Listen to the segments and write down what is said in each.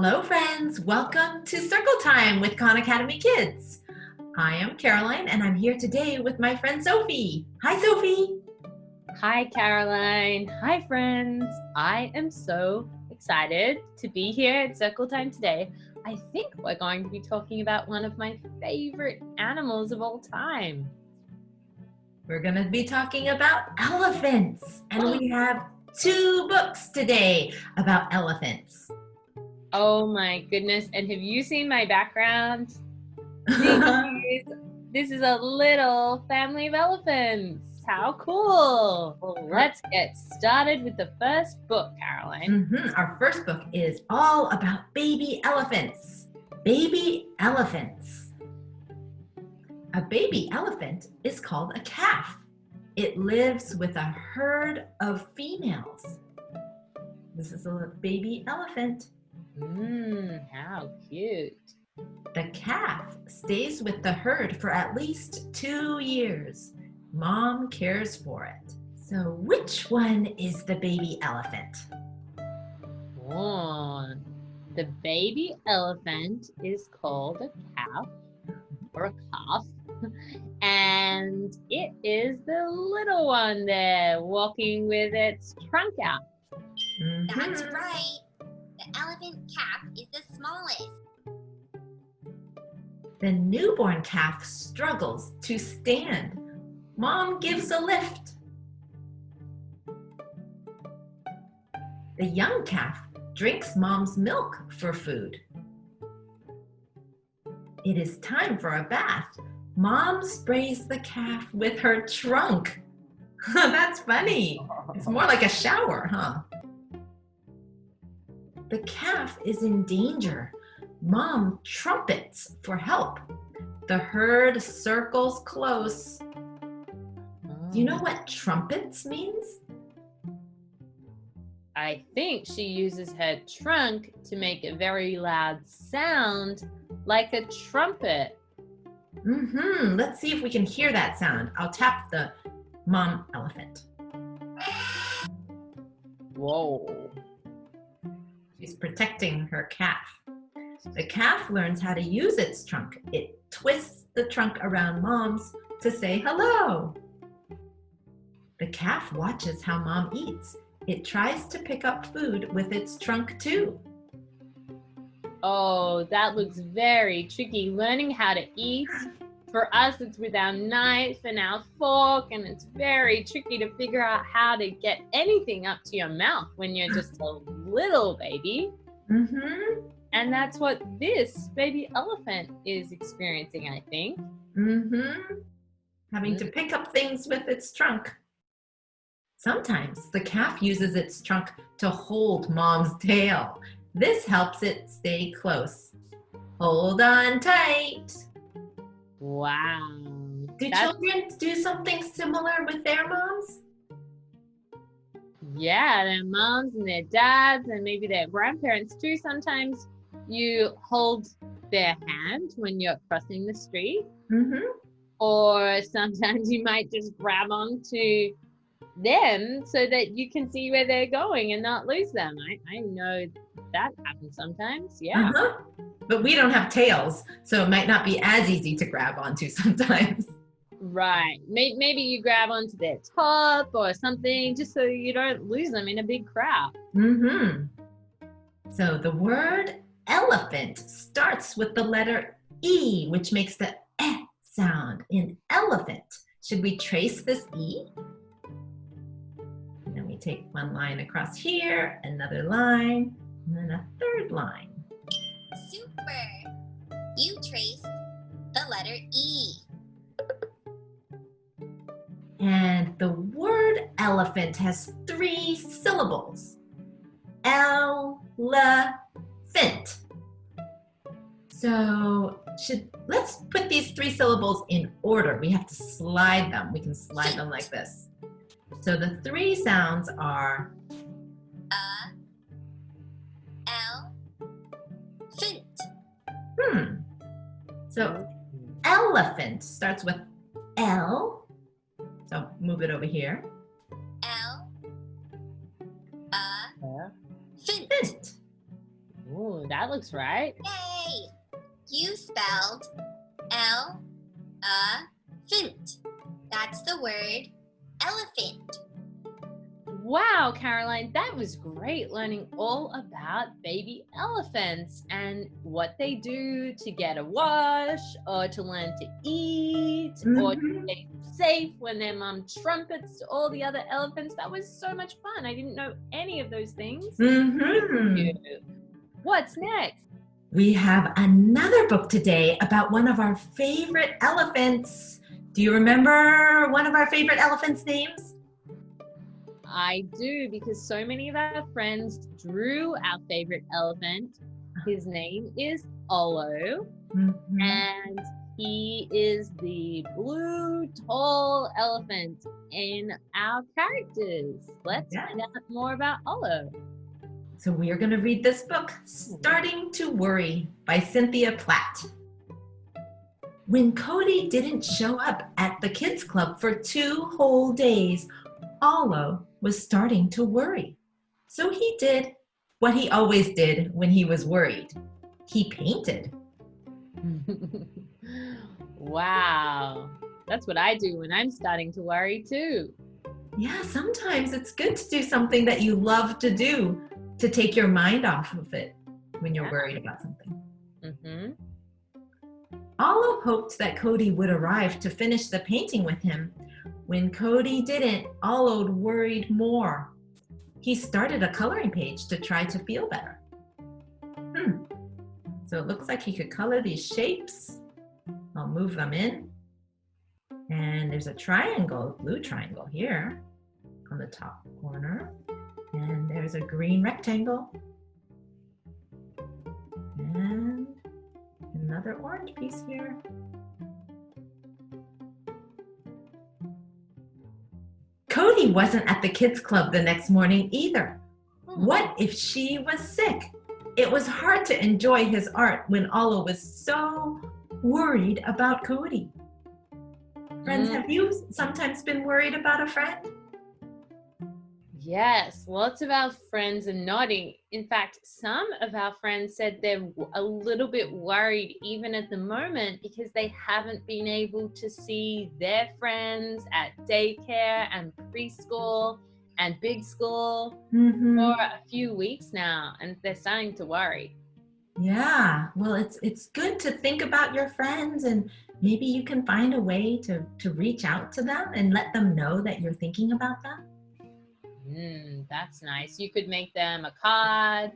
Hello, friends. Welcome to Circle Time with Khan Academy Kids. I am Caroline, and I'm here today with my friend Sophie. Hi, Sophie. Hi, Caroline. Hi, friends. I am so excited to be here at Circle Time today. I think we're going to be talking about one of my favorite animals of all time. We're going to be talking about elephants, and we have 2 books today about elephants. Oh my goodness. And have you seen my background? This is a little family of elephants. How cool. Well, let's get started with the first book, Caroline. Our first book is all about baby elephants. Baby elephants. A baby elephant is called a calf. It lives with a herd of females. This is a baby elephant. How cute. The calf stays with the herd for at least 2 years. Mom cares for it. So which one is the baby elephant? Oh, the baby elephant is called a calf or a calf. And it is the little one there walking with its trunk out. That's right. The elephant calf is the smallest. The newborn calf struggles to stand. Mom gives a lift. The young calf drinks mom's milk for food. It is time for a bath. Mom sprays the calf with her trunk. That's funny. It's more like a shower, huh? The calf is in danger. Mom trumpets for help. The herd circles close. Do you know what trumpets means? I think she uses her trunk to make a very loud sound like a trumpet. Let's see if we can hear that sound. I'll tap the mom elephant. Whoa. She's protecting her calf. The calf learns how to use its trunk. It twists the trunk around mom's to say hello. The calf watches how mom eats. It tries to pick up food with its trunk too. Oh, that looks very tricky. Learning how to eat. For us, it's with our knife and our fork, and it's very tricky to figure out how to get anything up to your mouth when you're just a little baby. And that's what this baby elephant is experiencing, I think. Having to pick up things with its trunk. Sometimes the calf uses its trunk to hold mom's tail. This helps it stay close. Hold on tight. Wow. Do children do something similar with their moms? Yeah, their moms and their dads and maybe their grandparents too. Sometimes you hold their hand when you're crossing the street. Or sometimes you might just grab onto them so that you can see where they're going and not lose them. I know that happens sometimes, yeah. But we don't have tails, so it might not be as easy to grab onto sometimes. Right. Maybe you grab onto their top or something just so you don't lose them in a big crowd. So the word elephant starts with the letter E, which makes the eh sound in elephant. Should we trace this E? Then we take one line across here, another line, and then a third line. Super! You traced the letter E. And the word elephant has 3 syllables. Elephant. So let's put these 3 syllables in order. We have to slide them. We can slide them like this. So the 3 sounds are Fin. So elephant starts with L. So move it over here. Fin. Fint. Oh, that looks right. Yay! You spelled L-a-phant. That's the word elephant. Wow, Caroline, that was great learning all about baby elephants and what they do to get a wash or to learn to eat or to stay safe when their mom trumpets to all the other elephants. That was so much fun. I didn't know any of those things. Thank you. What's next? We have another book today about one of our favorite elephants. Do you remember one of our favorite elephants' names? I do, because so many of our friends drew our favorite elephant. His name is Ollo, and he is the blue tall elephant in our characters. Let's find out more about Ollo. So we are going to read this book, Starting to Worry by Cynthia Platt. When Cody didn't show up at the kids club for 2 whole days, Ollo was starting to worry. So he did what he always did when he was worried. He painted. Wow. That's what I do when I'm starting to worry too. Yeah, sometimes it's good to do something that you love to do to take your mind off of it when you're worried about something. Ollo hoped that Cody would arrive to finish the painting with him. When Cody didn't, Ollo worried more. He started a coloring page to try to feel better. So it looks like he could color these shapes. I'll move them in. And there's a triangle, blue triangle here on the top corner. And there's a green rectangle. And another orange piece here. Cody wasn't at the kids club the next morning either. What if she was sick? It was hard to enjoy his art when Ollo was so worried about Cody. Friends, have you sometimes been worried about a friend? Yes, lots of our friends are nodding. In fact, some of our friends said they're a little bit worried even at the moment because they haven't been able to see their friends at daycare and preschool and big school for a few weeks now, and they're starting to worry. Yeah, well, it's good to think about your friends, and maybe you can find a way to reach out to them and let them know that you're thinking about them. That's nice. You could make them a card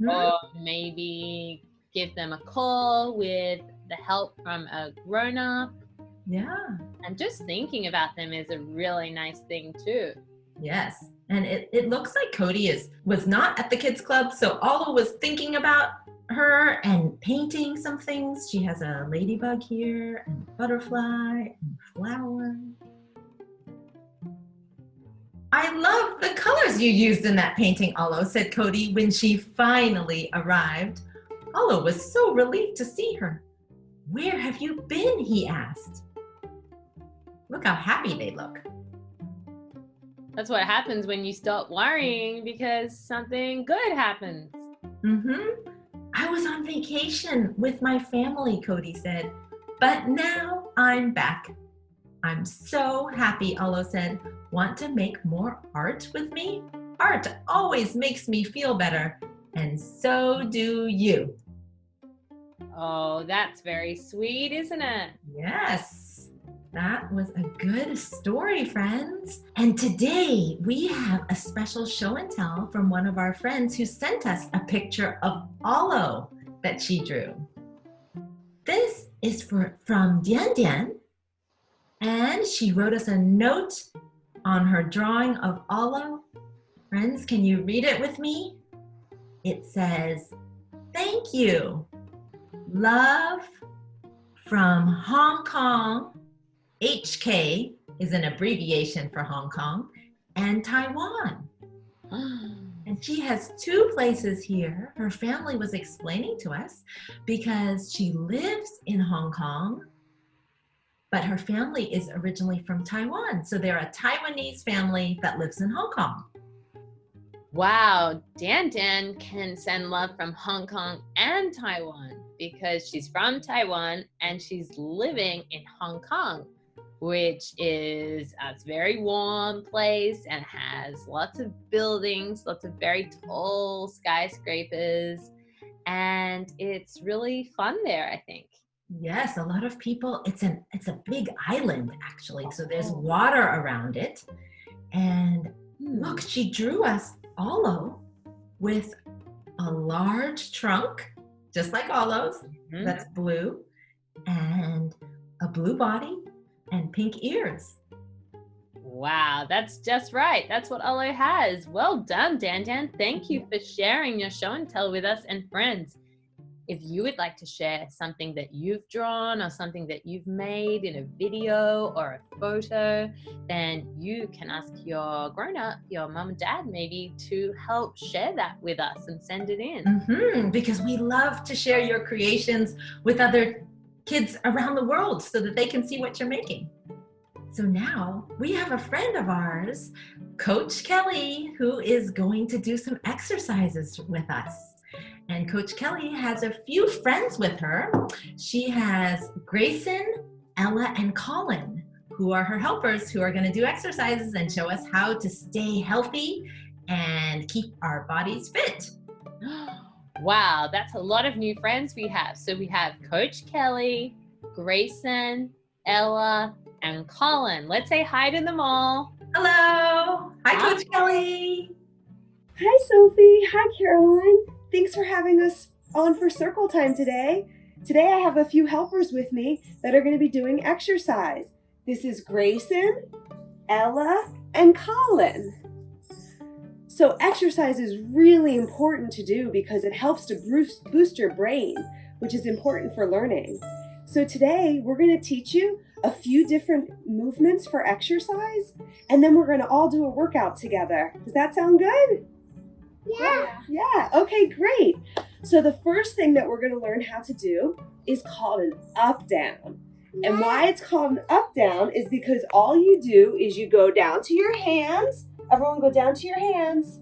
or maybe give them a call with the help from a grown-up. Yeah. And just thinking about them is a really nice thing too. Yes. And it looks like Cody was not at the kids club, so Ollo was thinking about her and painting some things. She has a ladybug here and a butterfly and flower. I love the colors you used in that painting, Ollo, said Cody when she finally arrived. Ollo was so relieved to see her. Where have you been? He asked. Look how happy they look. That's what happens when you stop worrying because something good happens. I was on vacation with my family, Cody said, but now I'm back. I'm so happy, Ollo said. Want to make more art with me? Art always makes me feel better, and so do you. Oh, that's very sweet, isn't it? Yes, that was a good story, friends. And today we have a special show and tell from one of our friends who sent us a picture of Ollo that she drew. This is from Dian Dian, and she wrote us a note on her drawing of Ollo. Friends, can you read it with me? It says, "Thank you. Love from Hong Kong." HK is an abbreviation for Hong Kong, and Taiwan. And she has 2 places here. Her family was explaining to us because she lives in Hong Kong, but her family is originally from Taiwan. So they're a Taiwanese family that lives in Hong Kong. Wow, Dan can send love from Hong Kong and Taiwan because she's from Taiwan and she's living in Hong Kong, which is a very warm place and has lots of buildings, lots of very tall skyscrapers, and it's really fun there, I think. Yes, a lot of people, it's a big island actually. So there's water around it. And look, she drew us Ollo with a large trunk, just like Ollo's, that's blue, and a blue body and pink ears. Wow, that's just right. That's what Ollo has. Well done, Dan. Thank you for sharing your show and tell with us. And friends, if you would like to share something that you've drawn or something that you've made in a video or a photo, then you can ask your grown-up, your mom and dad maybe, to help share that with us and send it in. Because we love to share your creations with other kids around the world so that they can see what you're making. So now we have a friend of ours, Coach Kelli, who is going to do some exercises with us. And Coach Kelli has a few friends with her. She has Grayson, Ella, and Colin, who are her helpers, who are going to do exercises and show us how to stay healthy and keep our bodies fit. Wow, that's a lot of new friends we have. So we have Coach Kelli, Grayson, Ella, and Colin. Let's say hi to them all. Hello. Hi, Coach Kelli. Hi, Sophie. Hi, Caroline. Thanks for having us on for circle time today. Today I have a few helpers with me that are going to be doing exercise. This is Grayson, Ella, and Colin. So exercise is really important to do because it helps to boost your brain, which is important for learning. So today we're going to teach you a few different movements for exercise, and then we're going to all do a workout together. Does that sound good? Yeah. Okay, great. So the first thing that we're going to learn how to do is called an up-down. And why it's called an up-down is because all you do is you go down to your hands. Everyone go down to your hands.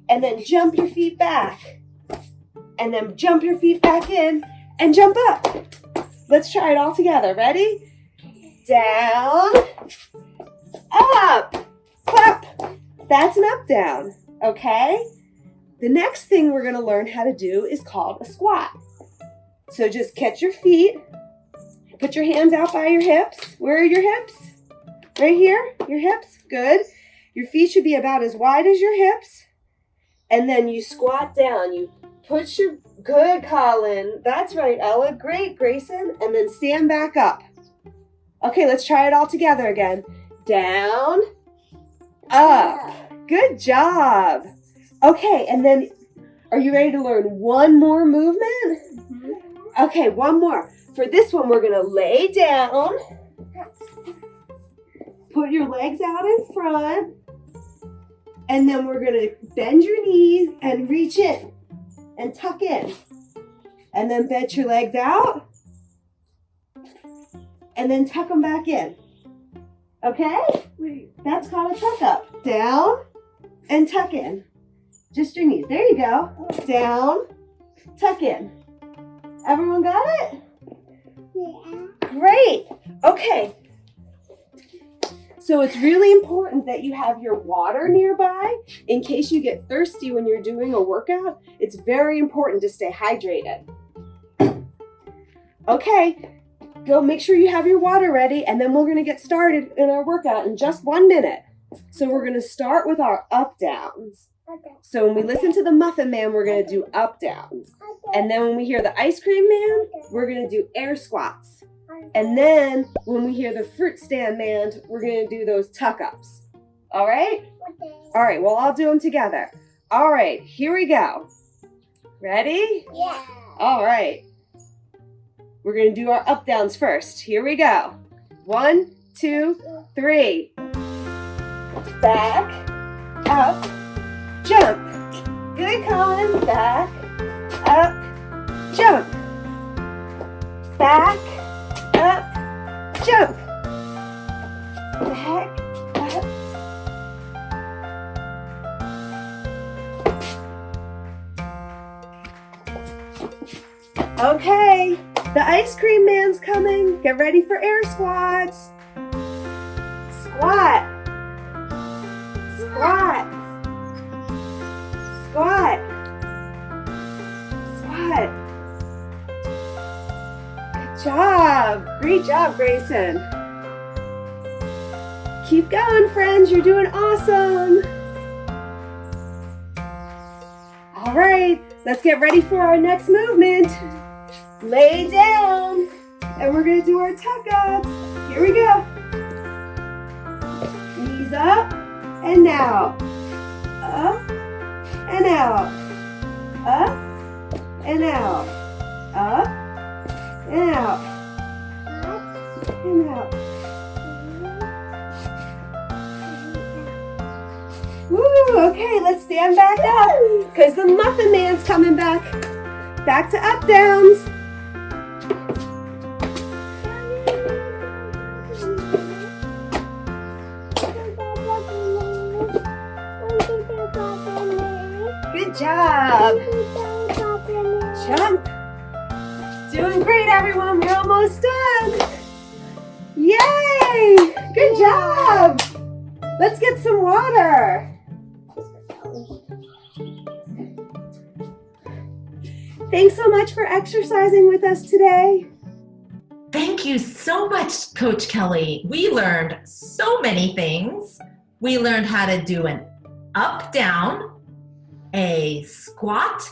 And then jump your feet back. And then jump your feet back in and jump up. Let's try it all together. Ready? Down, up, clap. That's an up-down, okay? The next thing we're going to learn how to do is called a squat. So just catch your feet, put your hands out by your hips. Where are your hips? Right here, your hips, good. Your feet should be about as wide as your hips. And then you squat down. You put your, good, Colin. That's right, Ella. Great, Grayson. And then stand back up. Okay, let's try it all together again. Down, up. Good job. Okay, and then are you ready to learn one more movement? Okay, one more. For this one, we're going to lay down. Put your legs out in front. And then we're going to bend your knees and reach in and tuck in. And then bend your legs out. And then tuck them back in. Okay? That's called a tuck up. Down and tuck in. Just your knees. There you go. Down, tuck in. Everyone got it? Yeah. Great. Okay. So it's really important that you have your water nearby in case you get thirsty when you're doing a workout. It's very important to stay hydrated. Okay. Go make sure you have your water ready, and then we're going to get started in our workout in just 1 minute. So we're going to start with our up downs. So when we listen to the Muffin Man, we're going to do up downs. And then when we hear the Ice Cream Man, we're going to do air squats. And then when we hear the Fruit Stand Man, we're going to do those tuck ups. All right? All right, well, I'll do them together. All right, here we go. Ready? Yeah. All right. We're going to do our up downs first. Here we go. 1, 2, 3. Back, up, jump. Good, Colin. Back, up, jump. Back, up, jump. Back, up. Okay, the ice cream man's coming. Get ready for air squats. Squat. Squat. Squat. Squat. Good job. Great job, Grayson. Keep going, friends. You're doing awesome. All right, let's get ready for our next movement. Lay down, and we're gonna do our tuck-ups. Here we go. Knees up and out. Up and out. Up and out. Up and out. And out. Woo, okay, let's stand back up because the Muffin Man's coming back. Back to up downs. Good job. Jump. Doing great, everyone. We're almost done. Yay! Good job. Let's get some water. Thanks so much for exercising with us today. Thank you so much, Coach Kelli. We learned so many things. We learned how to do an up down, a squat,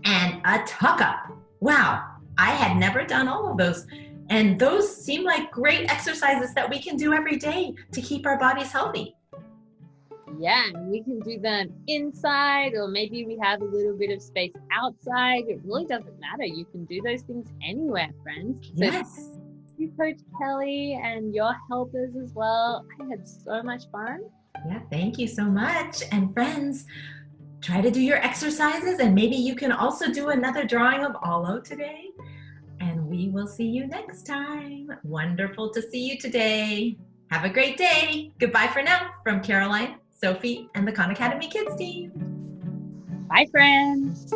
and a tuck up. Wow, I had never done all of those. And those seem like great exercises that we can do every day to keep our bodies healthy. Yeah, and we can do them inside, or maybe we have a little bit of space outside. It really doesn't matter. You can do those things anywhere, friends. So Yes. thank you, Coach Kelli, and your helpers as well. I had so much fun. Yeah, thank you so much. And friends, try to do your exercises, and maybe you can also do another drawing of Ollo today. And we will see you next time. Wonderful to see you today. Have a great day. Goodbye for now from Caroline, Sophie, and the Khan Academy Kids team. Bye, friends.